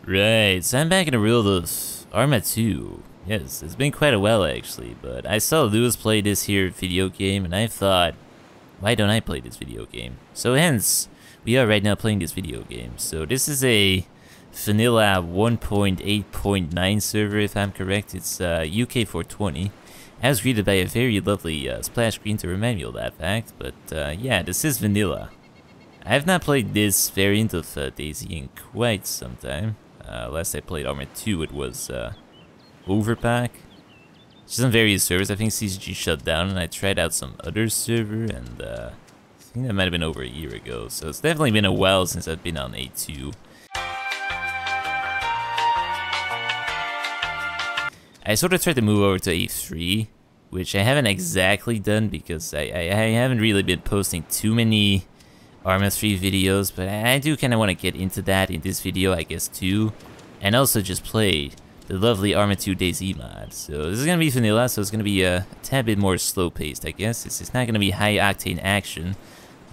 Right, so I'm back in the world of Arma 2. Yes, it's been quite a while actually, but I saw Lewis play this here video game and I thought, why don't I play this video game? So hence, we are right now playing this video game. So this is a vanilla 1.8.9 server if I'm correct. It's UK 420. I was greeted by a very lovely splash screen to remind me of that fact, but yeah, this is vanilla. I have not played this variant of DayZ in quite some time. Last I played Arma 2, it was Overpack. Just on various servers. I think CCG shut down, and I tried out some other server, and I think that might have been over a year ago. So it's definitely been a while since I've been on A2. I sort of tried to move over to A3, which I haven't exactly done because I haven't really been posting too many Arma 3 videos, but I do kind of want to get into that in this video, I guess, too. And also just play the lovely Arma 2 DayZ mod. So this is going to be vanilla, so it's going to be a tad bit more slow-paced, I guess. It's not going to be high-octane action,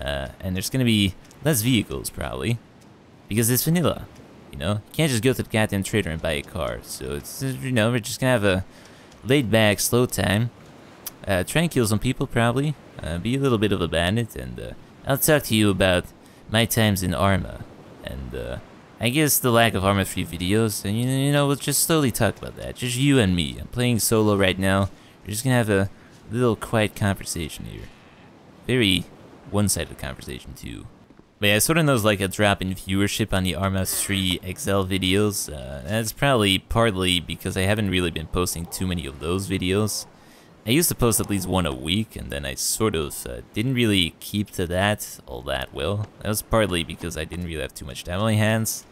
and there's going to be less vehicles, probably, because it's vanilla. You know, you can't just go to the goddamn trader and buy a car. So it's, you know, we're just going to have a laid-back, slow time. Try and kill some people, probably. Be a little bit of a bandit, and I'll talk to you about my times in Arma, and I guess the lack of Arma 3 videos, and you know, we'll just slowly talk about that, just you and me. I'm playing solo right now, we're just gonna have a little quiet conversation here. Very one-sided conversation too. But yeah, I sort of know like a drop in viewership on the Arma 3 XL videos, that's probably partly because I haven't really been posting too many of those videos. I used to post at least one a week, and then I sort of didn't really keep to that all that well. That was partly because I didn't really have too much time on my hands.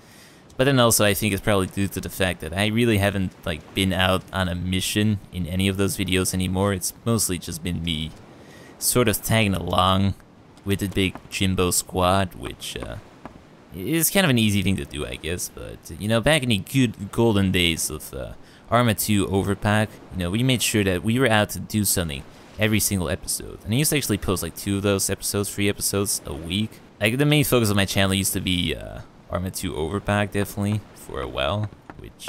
But then also I think it's probably due to the fact that I really haven't like been out on a mission in any of those videos anymore. It's mostly just been me sort of tagging along with the big Jimbo squad, which is kind of an easy thing to do, I guess. But you know, back in the good golden days of Arma 2 Overpack, you know, we made sure that we were out to do something every single episode. And I used to actually post like 2 of those episodes, 3 episodes a week. Like the main focus of my channel used to be Arma 2 Overpack, definitely, for a while, which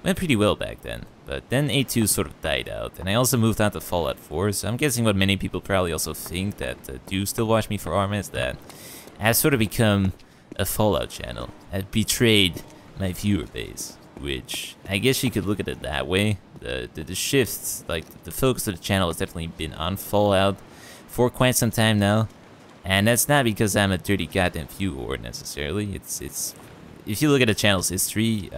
went pretty well back then. But then A2 sort of died out, and I also moved on to Fallout 4, so I'm guessing what many people probably also think that do still watch me for Arma is that I've sort of become a Fallout channel. I've betrayed my viewer base. Which, I guess you could look at it that way. The shift, like, the focus of the channel has definitely been on Fallout for quite some time now. And that's not because I'm a dirty goddamn viewer necessarily. It's if you look at the channel's history,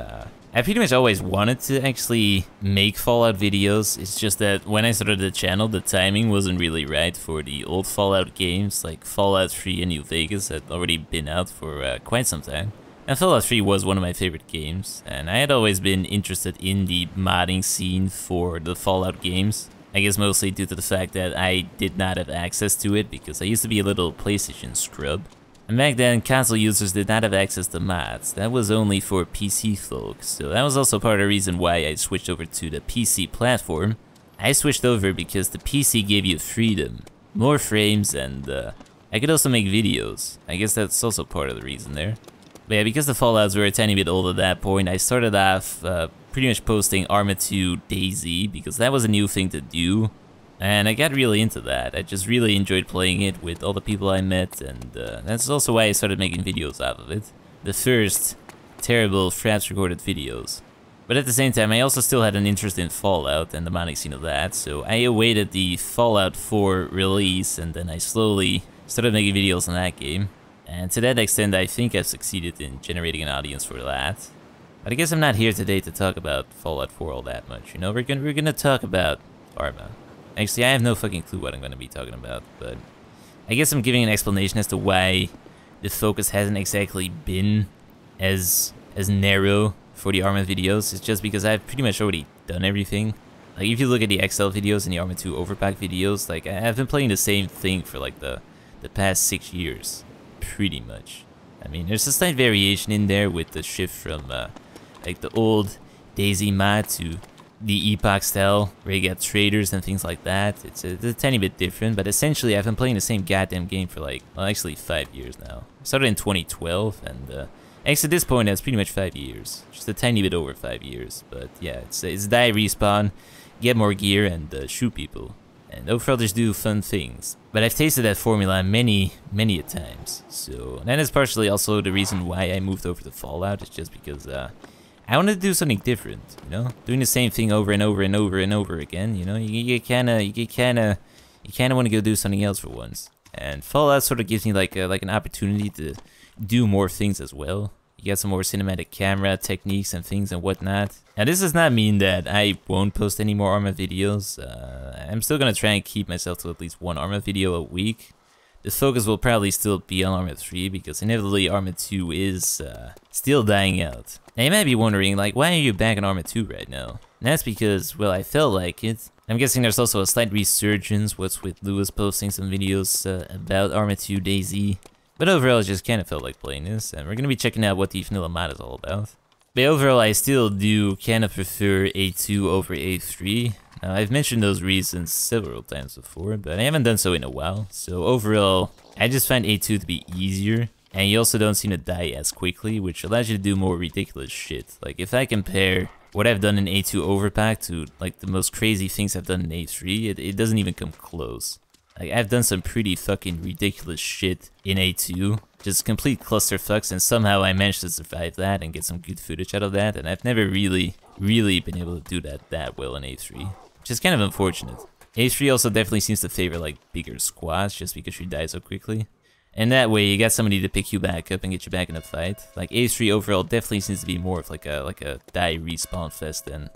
I pretty much always wanted to actually make Fallout videos. It's just that when I started the channel, the timing wasn't really right for the old Fallout games, like Fallout 3 and New Vegas had already been out for quite some time. And Fallout 3 was one of my favorite games, and I had always been interested in the modding scene for the Fallout games. I guess mostly due to the fact that I did not have access to it because I used to be a little PlayStation scrub. And back then, console users did not have access to mods. That was only for PC folks, so that was also part of the reason why I switched over to the PC platform. I switched over because the PC gave you freedom, more frames, and I could also make videos. I guess that's also part of the reason there. But yeah, because the Fallouts were a tiny bit old at that point, I started off pretty much posting Arma 2 DayZ because that was a new thing to do. And I got really into that. I just really enjoyed playing it with all the people I met, and that's also why I started making videos out of it. The first terrible Fraps recorded videos. But at the same time, I also still had an interest in Fallout and the modding scene of that, so I awaited the Fallout 4 release, and then I slowly started making videos on that game. And to that extent, I think I've succeeded in generating an audience for that. But I guess I'm not here today to talk about Fallout 4 all that much. You know, we're gonna talk about Arma. Actually, I have no fucking clue what I'm gonna be talking about, but I guess I'm giving an explanation as to why the focus hasn't exactly been as narrow for the Arma videos. It's just because I've pretty much already done everything. Like, if you look at the XL videos and the Arma 2 Overpack videos, like, I've been playing the same thing for like the past 6 years. Pretty much. I mean, there's a slight variation in there with the shift from like the old DayZ mod to the Epoch style, where you get traders and things like that. It's a tiny bit different, but essentially I've been playing the same goddamn game for like, well, actually 5 years now. I started in 2012, and Actually, at this point, that's pretty much 5 years. Just a tiny bit over 5 years. But yeah, it's die, respawn, get more gear, and shoot people. And overall just do fun things. But I've tasted that formula many a times. So that is partially also the reason why I moved over to Fallout. It's just because I wanted to do something different, you know? Doing the same thing over and over and over and over again, you know? You kinda want to go do something else for once. And Fallout sort of gives me like an opportunity to do more things as well. You get some more cinematic camera techniques and things and whatnot. Now this does not mean that I won't post any more Arma videos. I'm still gonna try and keep myself to at least one Arma video a week. The focus will probably still be on Arma 3 because inevitably Arma 2 is still dying out. Now you might be wondering, like, why are you back on Arma 2 right now? And that's because, well, I felt like it. I'm guessing there's also a slight resurgence, what's with Lewis posting some videos about Arma 2 DayZ. But overall, I just kind of felt like playing this, and we're going to be checking out what the vanilla mod is all about. But overall, I still do kind of prefer A2 over A3. Now, I've mentioned those reasons several times before, but I haven't done so in a while. So overall, I just find A2 to be easier, and you also don't seem to die as quickly, which allows you to do more ridiculous shit. Like, if I compare what I've done in A2 Overpack to, like, the most crazy things I've done in A3, it doesn't even come close. Like, I've done some pretty fucking ridiculous shit in A2, just complete clusterfucks, and somehow I managed to survive that and get some good footage out of that, and I've never really been able to do that well in A3, which is kind of unfortunate. A3 also definitely seems to favor, like, bigger squads, just because you die so quickly. And that way, you got somebody to pick you back up and get you back in a fight. Like, A3 overall definitely seems to be more of like a die respawn fest than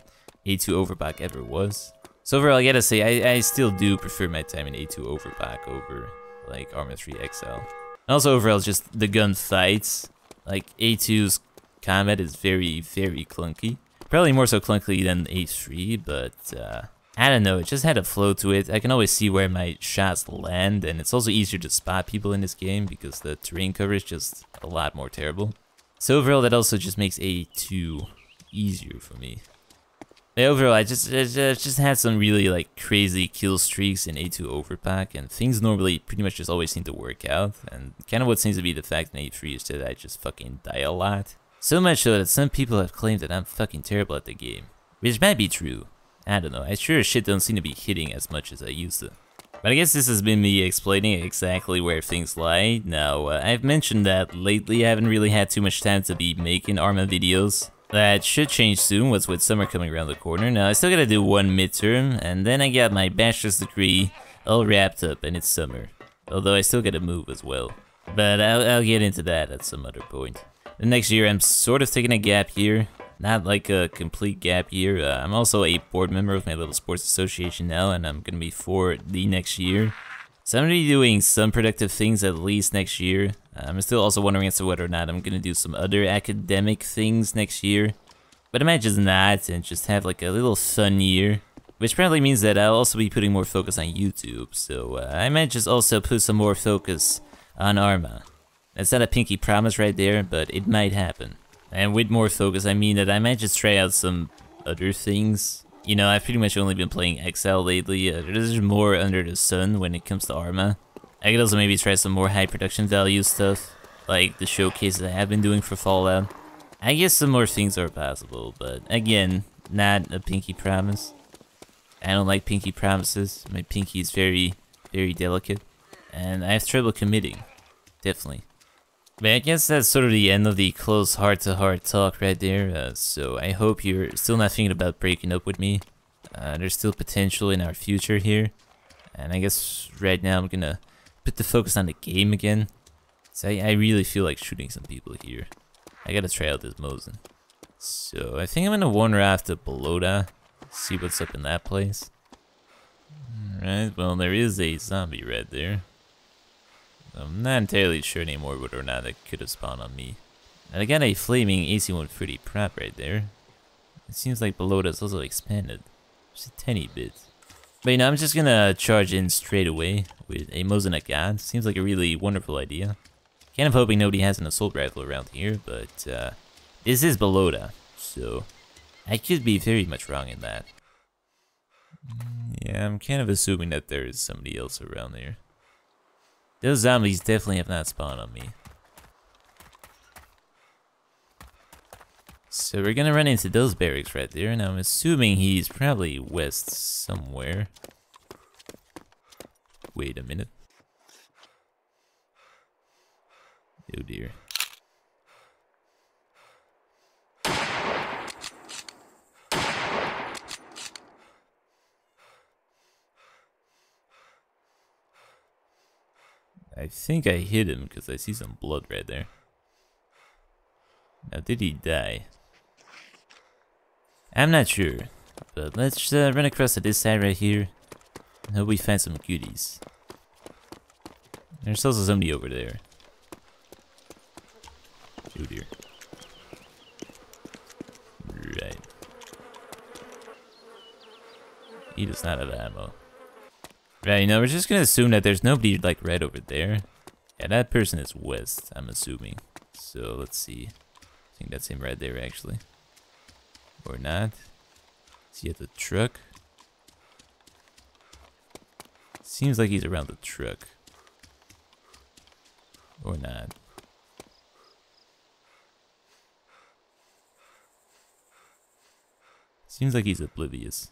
A2 Overpack ever was. So overall, I gotta say, I still do prefer my time in A2 Overpack over, like, Arma 3 XL. And also overall, just the gun fights. Like, A2's combat is very clunky. Probably more so clunky than A3, but, I don't know, it just had a flow to it. I can always see where my shots land, and it's also easier to spot people in this game because the terrain cover is just a lot more terrible. So overall, that also just makes A2 easier for me. Overall, I just had some really like crazy kill streaks in A2 Overpack, and things normally pretty much just always seem to work out. And kind of what seems to be the fact in A3 is that I just fucking die a lot. So much so that some people have claimed that I'm fucking terrible at the game, which might be true. I don't know. I sure as shit don't seem to be hitting as much as I used to. But I guess this has been me explaining exactly where things lie. Now, I've mentioned that lately I haven't really had too much time to be making Arma videos. That should change soon, what's with summer coming around the corner. Now, I still gotta do one midterm, and then I got my bachelor's degree all wrapped up, and it's summer. Although I still gotta move as well. But I'll get into that at some other point. The next year, I'm sort of taking a gap year. Not like a complete gap year. I'm also a board member of my little sports association now, and I'm gonna be for the next year. So I'm gonna be doing some productive things at least next year. I'm still also wondering as to whether or not I'm gonna do some other academic things next year. But I might just not and just have like a little fun year. Which probably means that I'll also be putting more focus on YouTube. So I might just also put some more focus on Arma. That's not a pinky promise right there, but it might happen. And with more focus, I mean that I might just try out some other things. You know, I've pretty much only been playing XL lately. There's more under the sun when it comes to Arma. I could also maybe try some more high production value stuff, like the showcases I have been doing for Fallout. I guess some more things are possible, but again, not a pinky promise. I don't like pinky promises. My pinky is very delicate, and I have trouble committing, definitely. But I guess that's sort of the end of the close heart-to-heart talk right there, so I hope you're still not thinking about breaking up with me. There's still potential in our future here, and I guess right now I'm gonna put the focus on the game again. So I really feel like shooting some people here. I gotta try out this Mosin. So I think I'm gonna wander off to Balota, see what's up in that place. Alright, well there is a zombie right there. I'm not entirely sure anymore whether or not it could have spawned on me. And I got a flaming AC 130 prop right there. It seems like Balota's also expanded. Just a tiny bit. But you know, I'm just gonna charge in straight away with a Mosin at God. Seems like a really wonderful idea. Kind of hoping nobody has an assault rifle around here, but this is Balota, so I could be very much wrong in that. Yeah, I'm kind of assuming that there is somebody else around there. Those zombies definitely have not spawned on me. So we're gonna run into those barracks right there, and I'm assuming he's probably west somewhere. Wait a minute. Oh dear. I think I hit him because I see some blood right there. Now, did he die? I'm not sure, but let's run across to this side right here and hope we find some goodies. There's also somebody over there. Oh dear. Right. He does not have ammo. Right, we're just gonna assume that there's nobody like right over there. Yeah, that person is west, I'm assuming. So let's see. I think that's him right there actually. Or not. Is he at the truck? Seems like he's around the truck. Or not. Seems like he's oblivious.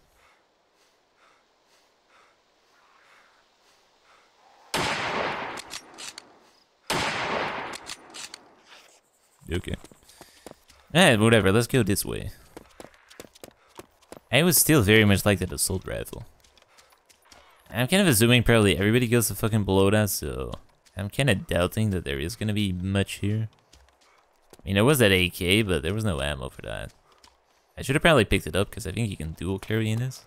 Okay. Alright, whatever, let's go this way. I would still very much like that assault rifle. I'm kind of assuming probably everybody goes to fucking below that, so I'm kind of doubting that there is gonna be much here. I mean, there was that AK, but there was no ammo for that. I should have probably picked it up because I think you can dual carry in this.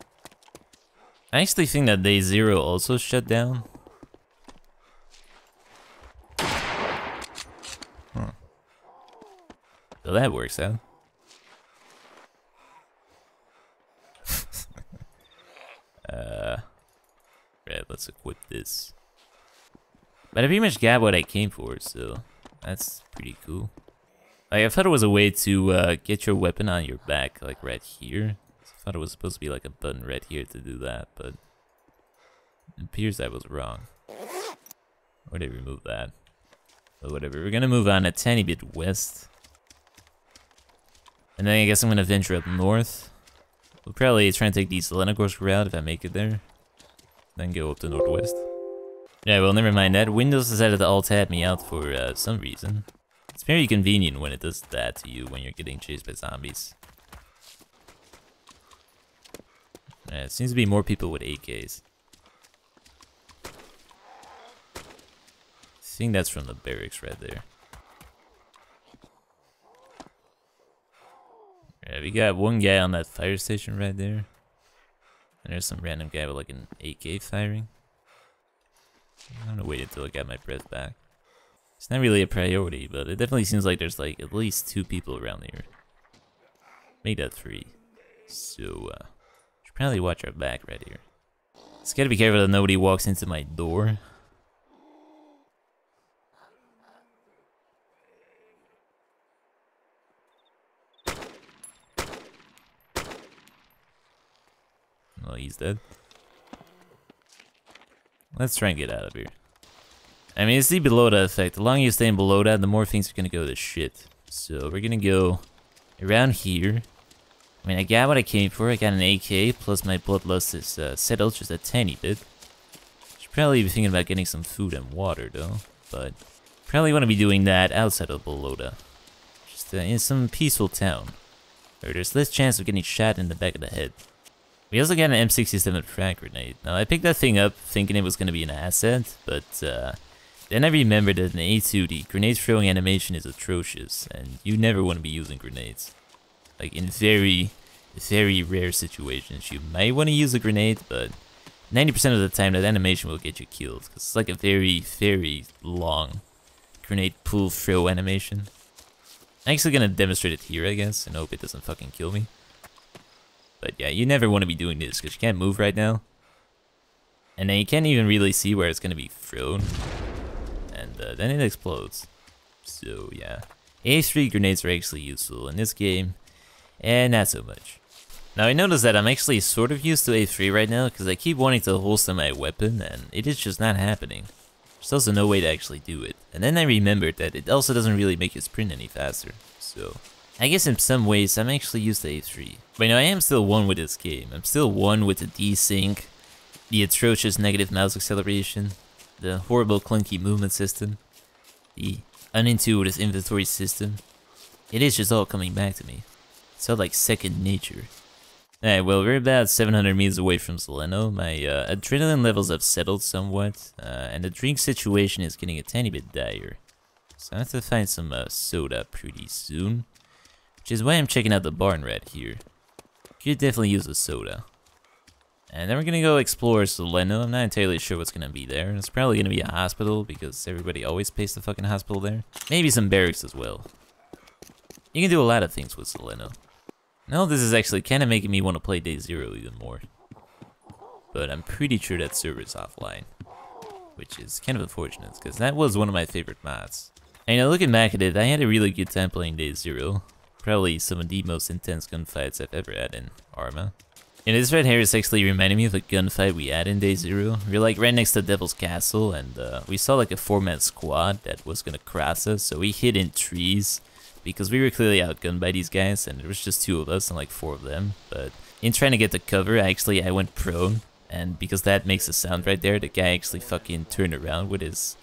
I actually think that Day 0 also shut down. Huh. So that works out. Right, let's equip this. But I pretty much got what I came for, so that's pretty cool. Like, I thought it was a way to get your weapon on your back, like right here. I thought it was supposed to be like a button right here to do that, but it appears I was wrong. Or they removed that. But whatever, we're gonna move on a tiny bit west. And then I guess I'm gonna venture up north. We'll probably try and take the Zelenogorsk route if I make it there. Then go up to northwest. Yeah, well, never mind that. Windows decided to alt-tab me out for some reason. It's very convenient when it does that to you when you're getting chased by zombies. Yeah, it seems to be more people with AKs. I think that's from the barracks right there. Yeah, we got one guy on that fire station right there. And there's some random guy with like an AK firing. I'm gonna wait until I get my breath back. It's not really a priority, but it definitely seems like there's like at least 2 people around here. Make that 3. So, should probably watch our back right here. Just gotta be careful that nobody walks into my door. Oh, he's dead. Let's try and get out of here. I mean, it's the below that effect. The longer you stay in below that, the more things are gonna go to shit. So we're gonna go around here. I mean, I got what I came for. I got an AK, plus my bloodlust is settled just a tiny bit. Should probably be thinking about getting some food and water, though. But probably want to be doing that outside of Bolota. Just in some peaceful town, where there's less chance of getting shot in the back of the head. We also got an M67 frag grenade. Now, I picked that thing up thinking it was going to be an asset, but then I remembered that in A2, the grenade throwing animation is atrocious, and you never want to be using grenades. Like, in very, very rare situations, you might want to use a grenade, but 90% of the time that animation will get you killed, because it's like a very, very long grenade pull throw animation. I'm actually going to demonstrate it here, I guess, and hope it doesn't fucking kill me. But yeah, you never want to be doing this because you can't move right now. And then you can't even really see where it's going to be thrown. And then it explodes. So yeah, A3 grenades are actually useful in this game. And not so much. Now I noticed that I'm actually sort of used to A3 right now because I keep wanting to holster my weapon and it is just not happening. There's also no way to actually do it. And then I remembered that it also doesn't really make you sprint any faster. So I guess in some ways I'm actually used to A3. But I am still one with this game. I'm still one with the desync, the atrocious negative mouse acceleration, the horrible clunky movement system, the unintuitive inventory system. It is just all coming back to me. It's all like second nature. Alright, well, we're about 700 meters away from Soleno. My adrenaline levels have settled somewhat, and the drink situation is getting a tiny bit dire. So I have to find some soda pretty soon, which is why I'm checking out the barn right here. Could definitely use a soda. And then we're gonna go explore Soleno. I'm not entirely sure what's gonna be there. It's probably gonna be a hospital, because everybody always pays the fucking hospital there. Maybe some barracks as well. You can do a lot of things with Soleno. Now this is actually kind of making me want to play Day 0 even more. But I'm pretty sure that server's offline. Which is kind of unfortunate, because that was one of my favorite mods. And looking back at it, I had a really good time playing Day 0. Probably some of the most intense gunfights I've ever had in Arma. And this right here is actually reminding me of a gunfight we had in Day 0. We were like right next to Devil's Castle, and we saw like a 4-man squad that was gonna cross us, so we hid in trees. Because we were clearly outgunned by these guys, and there was just 2 of us and like 4 of them. But in trying to get the cover, I went prone, and because that makes a sound right there, the guy actually fucking turned around with his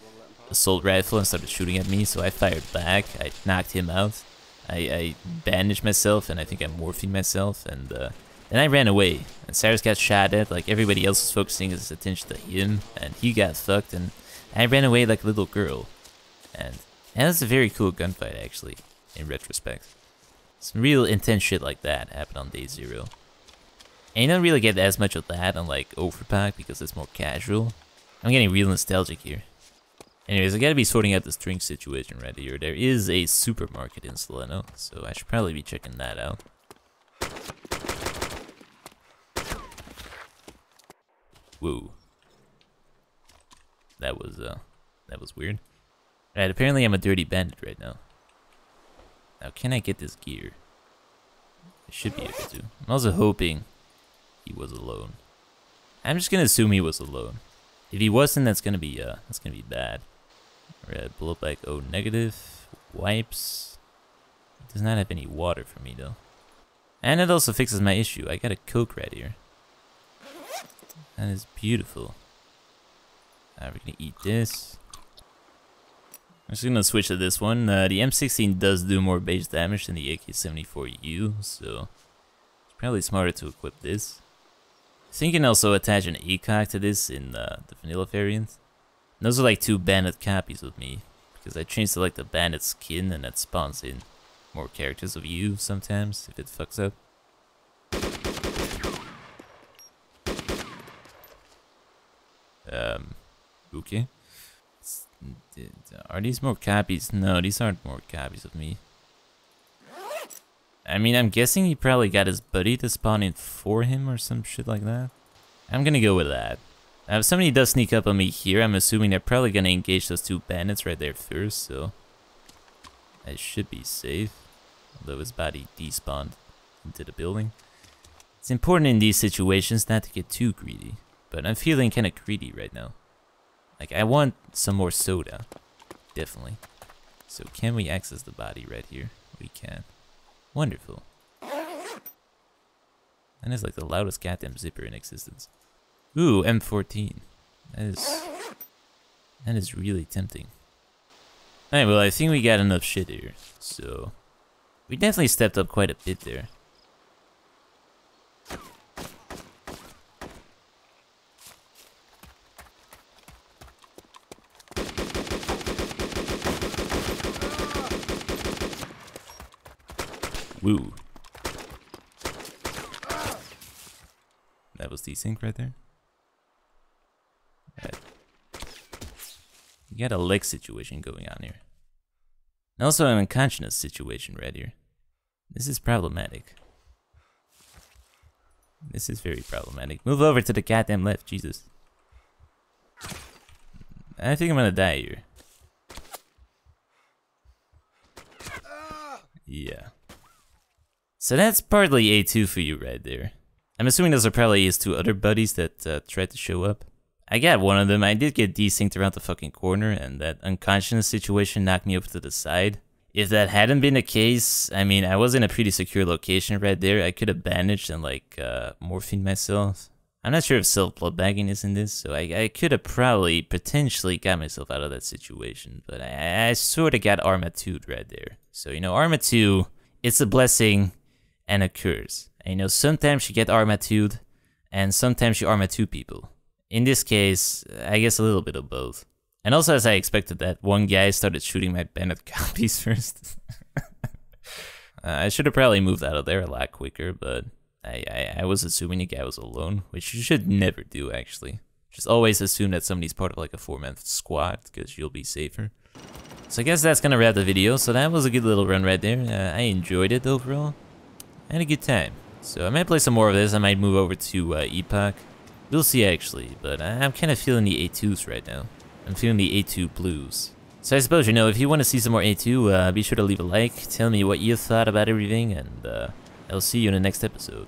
assault rifle and started shooting at me, so I fired back, I knocked him out, I bandaged myself, and I think I'm morphing myself, and then I ran away, and Cyrus got shot at, like everybody else was focusing his attention to him, and he got fucked, and I ran away like a little girl. And that was a very cool gunfight actually. In retrospect, some real intense shit like that happened on Day 0. And you don't really get as much of that on like Overpack because it's more casual. I'm getting real nostalgic here. Anyways, I gotta be sorting out this drink situation right here. There is a supermarket in Soleno, so I should probably be checking that out. Whoa. That was weird. Alright, apparently I'm a dirty bandit right now. Now, can I get this gear? I should be able to. I'm also hoping he was alone. I'm just gonna assume he was alone. If he wasn't, that's gonna be bad. Red, blow back O negative, wipes. It does not have any water for me though. And it also fixes my issue. I got a Coke right here. That is beautiful. We're gonna eat this. I'm just gonna switch to this one. The M16 does do more base damage than the AK-74U, so it's probably smarter to equip this. I think you can also attach an ACOG to this in the vanilla variant. And those are like 2 bandit copies of me, because I changed to like the bandit skin, and that spawns in more characters of you sometimes if it fucks up. Okay. Are these more copies? No, these aren't more copies of me. I mean, I'm guessing he probably got his buddy to spawn in for him or some shit like that. I'm gonna go with that. Now, if somebody does sneak up on me here, I'm assuming they're probably gonna engage those 2 bandits right there first, so I should be safe. Although his body despawned into the building. It's important in these situations not to get too greedy, but I'm feeling kinda greedy right now. Like, I want some more soda. Definitely. So, can we access the body right here? We can. Wonderful. That is like the loudest goddamn zipper in existence. Ooh, M14. That is really tempting. Alright, well, I think we got enough shit here. So, we definitely stepped up quite a bit there. Woo. That was desync right there. Right. You got a leg situation going on here. And also an unconscious situation right here. This is problematic. This is very problematic. Move over to the goddamn left, Jesus. I think I'm gonna die here. Yeah. So that's partly A2 for you right there. I'm assuming those are probably his 2 other buddies that tried to show up. I got one of them. I did get desynced around the fucking corner, and that unconscious situation knocked me over to the side. if that hadn't been the case, I mean, I was in a pretty secure location right there. I could have bandaged and like morphined myself. I'm not sure if self-blood bagging is in this, so I could have probably potentially got myself out of that situation, but I sort of got Arma 2'd right there. So, you know, Arma 2, it's a blessing and a curse. And, you know, sometimes you get Arma 2'd, and sometimes you Arma 2 people. In this case, I guess a little bit of both. And also, as I expected, that one guy started shooting my bandit copies first. I should have probably moved out of there a lot quicker, but I was assuming the guy was alone, which you should never do, actually. Just always assume that somebody's part of like a 4-man squad, because you'll be safer. So I guess that's gonna wrap the video. So that was a good little run right there. I enjoyed it overall. I had a good time. So I might play some more of this. I might move over to Epoch. We'll see, actually, but I'm kind of feeling the A2s right now. I'm feeling the A2 blues. So I suppose, you know, if you want to see some more A2, be sure to leave a like, tell me what you thought about everything, and I'll see you in the next episode.